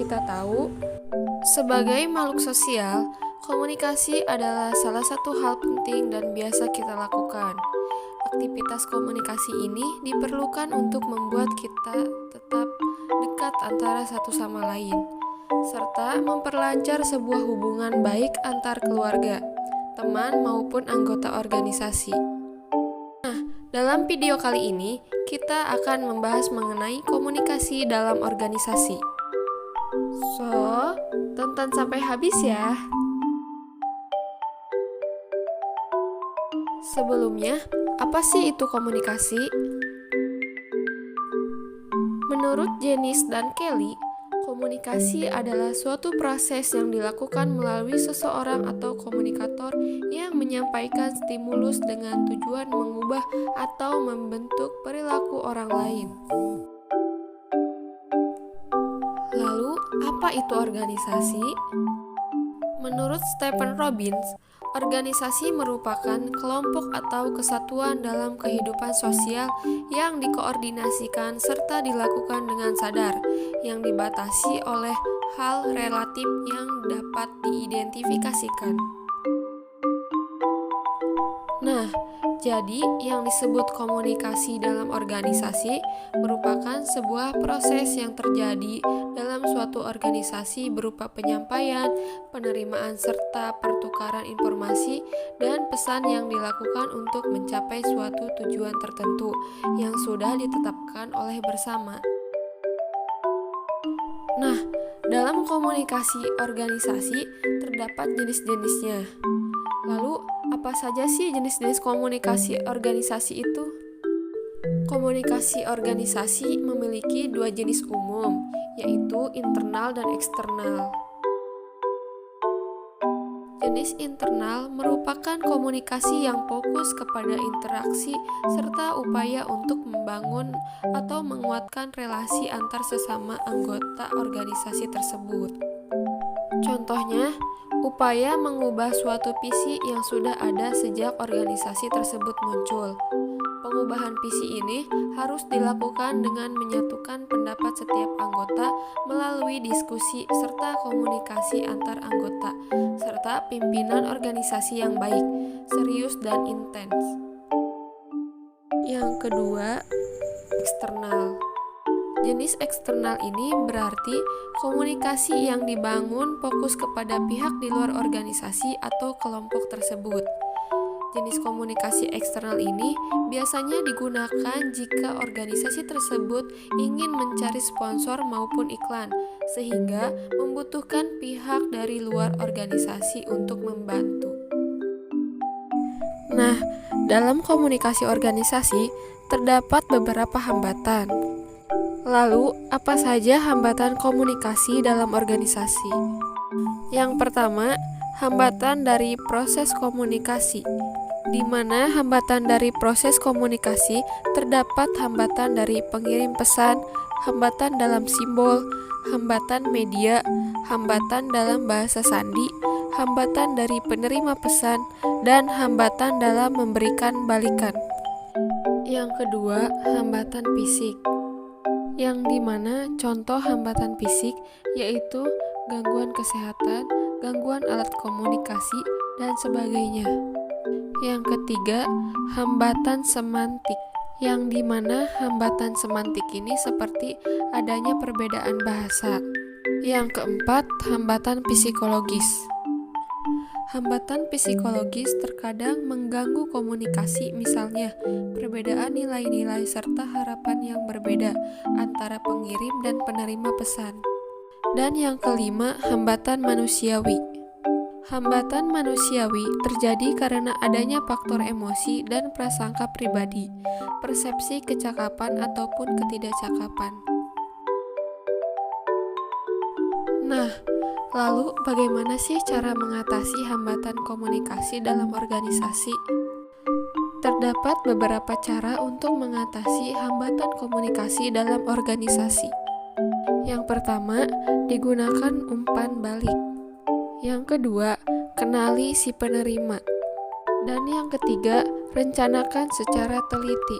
kita tahu, sebagai makhluk sosial, komunikasi adalah salah satu hal penting dan biasa kita lakukan. Aktivitas komunikasi ini diperlukan untuk membuat kita tetap dekat antara satu sama lain, serta memperlancar sebuah hubungan baik antar keluarga, teman maupun anggota organisasi. Dalam video kali ini, kita akan membahas mengenai komunikasi dalam organisasi. So, tonton sampai habis ya. Sebelumnya, apa sih itu komunikasi? Menurut Janice dan Kelly, komunikasi adalah suatu proses yang dilakukan melalui seseorang atau komunikator yang menyampaikan stimulus dengan tujuan mengubah atau membentuk perilaku orang lain. Lalu, apa itu organisasi? Menurut Stephen Robbins, organisasi merupakan kelompok atau kesatuan dalam kehidupan sosial yang dikoordinasikan serta dilakukan dengan sadar, yang dibatasi oleh hal relatif yang dapat diidentifikasikan. Nah, jadi yang disebut komunikasi dalam organisasi merupakan sebuah proses yang terjadi dalam suatu organisasi berupa penyampaian, penerimaan serta pertukaran informasi dan pesan yang dilakukan untuk mencapai suatu tujuan tertentu yang sudah ditetapkan oleh bersama. Nah, dalam komunikasi organisasi terdapat jenis-jenisnya. Lalu, apa saja sih jenis-jenis komunikasi organisasi itu? Komunikasi organisasi memiliki dua jenis umum, yaitu internal dan eksternal. Jenis internal merupakan komunikasi yang fokus kepada interaksi serta upaya untuk membangun atau menguatkan relasi antar sesama anggota organisasi tersebut. Contohnya, upaya mengubah suatu visi yang sudah ada sejak organisasi tersebut muncul. Pengubahan visi ini harus dilakukan dengan menyatukan pendapat setiap anggota melalui diskusi serta komunikasi antar anggota, serta pimpinan organisasi yang baik, serius, dan intens. Yang kedua, eksternal. Jenis eksternal ini berarti komunikasi yang dibangun fokus kepada pihak di luar organisasi atau kelompok tersebut. Jenis komunikasi eksternal ini biasanya digunakan jika organisasi tersebut ingin mencari sponsor maupun iklan, sehingga membutuhkan pihak dari luar organisasi untuk membantu. Nah, dalam komunikasi organisasi terdapat beberapa hambatan. Lalu, apa saja hambatan komunikasi dalam organisasi? Yang pertama, hambatan dari proses komunikasi, di mana hambatan dari proses komunikasi terdapat hambatan dari pengirim pesan, hambatan dalam simbol, hambatan media, hambatan dalam bahasa sandi, hambatan dari penerima pesan, dan hambatan dalam memberikan balikan. Yang kedua, hambatan fisik, yang dimana contoh hambatan fisik yaitu gangguan kesehatan, gangguan alat komunikasi, dan sebagainya. Yang ketiga, hambatan semantik, yang dimana hambatan semantik ini seperti adanya perbedaan bahasa. Yang keempat, hambatan psikologis. Hambatan psikologis terkadang mengganggu komunikasi, misalnya perbedaan nilai-nilai serta harapan yang berbeda antara pengirim dan penerima pesan. Dan yang kelima, hambatan manusiawi. Hambatan manusiawi terjadi karena adanya faktor emosi dan prasangka pribadi, persepsi kecakapan ataupun ketidakcakapan. Nah, lalu bagaimana sih cara mengatasi hambatan komunikasi dalam organisasi? Terdapat beberapa cara untuk mengatasi hambatan komunikasi dalam organisasi. Yang pertama, digunakan umpan balik. Yang kedua, kenali si penerima. Dan yang ketiga, rencanakan secara teliti.